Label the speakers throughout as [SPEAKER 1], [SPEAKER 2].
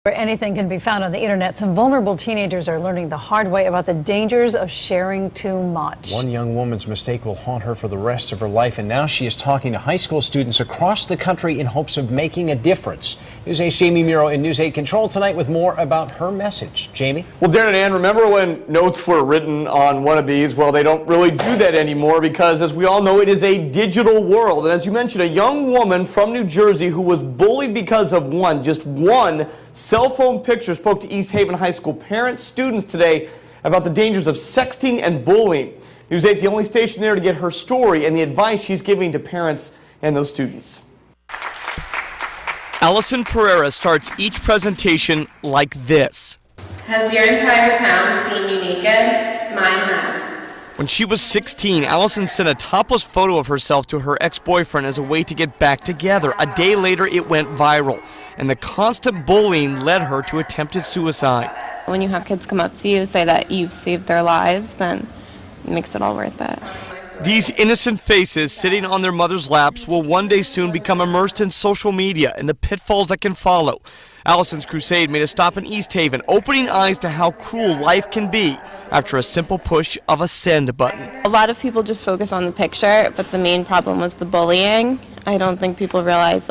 [SPEAKER 1] Where anything can be found on the internet, some vulnerable teenagers are learning the hard way about the dangers of sharing too much.
[SPEAKER 2] One young woman's mistake will haunt her for the rest of her life, and now she is talking to high school students across the country in hopes of making a difference. News 8's Jamie Muro in News 8 Control tonight with more about her message. Jamie?
[SPEAKER 3] Well, Darren and Ann, remember when notes were written on one of these? Well, they don't really do that anymore because, as we all know, it is a digital world. And as you mentioned, a young woman from New Jersey who was bullied because of just one cell phone picture spoke to East Haven High School parents, students today about the dangers of sexting and bullying. News 8, the only station there to get her story and the advice she's giving to parents and those students.
[SPEAKER 4] Allison Pereira starts each presentation like this.
[SPEAKER 5] Has your entire town seen you naked? Mine has.
[SPEAKER 4] When she was 16, Allison sent a topless photo of herself to her ex-boyfriend as a way to get back together. A day later, it went viral, and the constant bullying led her to attempted suicide.
[SPEAKER 6] When you have kids come up to you, say that you've saved their lives, then it makes it all worth it.
[SPEAKER 4] These innocent faces sitting on their mother's laps will one day soon become immersed in social media and the pitfalls that can follow. Allison's crusade made a stop in East Haven, opening eyes to how cruel life can be after a simple push of a send button.
[SPEAKER 6] A lot of people just focus on the picture, but the main problem was the bullying. I don't think people realize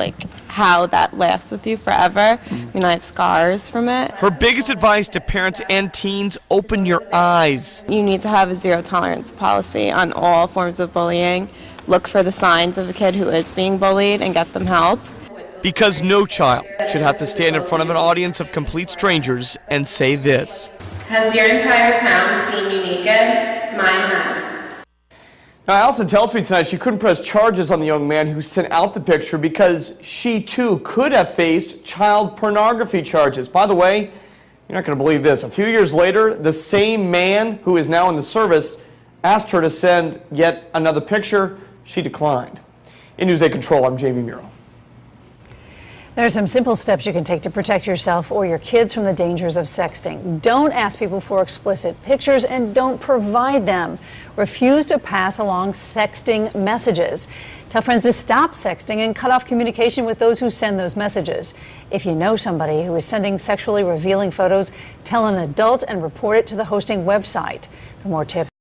[SPEAKER 6] how that lasts with you forever. I have scars from it.
[SPEAKER 4] Her biggest advice to parents and teens: open your eyes.
[SPEAKER 6] You need to have a zero tolerance policy on all forms of bullying. Look for the signs of a kid who is being bullied and get them help.
[SPEAKER 4] Because no child should have to stand in front of an audience of complete strangers and say this.
[SPEAKER 5] Has your entire town seen you naked? Mine has.
[SPEAKER 3] Now, Allison tells me tonight she couldn't press charges on the young man who sent out the picture because she too could have faced child pornography charges. By the way, you're not going to believe this. A few years later, the same man who is now in the service asked her to send yet another picture. She declined. In News 8 Control, I'm Jamie Muro.
[SPEAKER 1] There are some simple steps you can take to protect yourself or your kids from the dangers of sexting. Don't ask people for explicit pictures and don't provide them. Refuse to pass along sexting messages. Tell friends to stop sexting and cut off communication with those who send those messages. If you know somebody who is sending sexually revealing photos, tell an adult and report it to the hosting website. For more tips,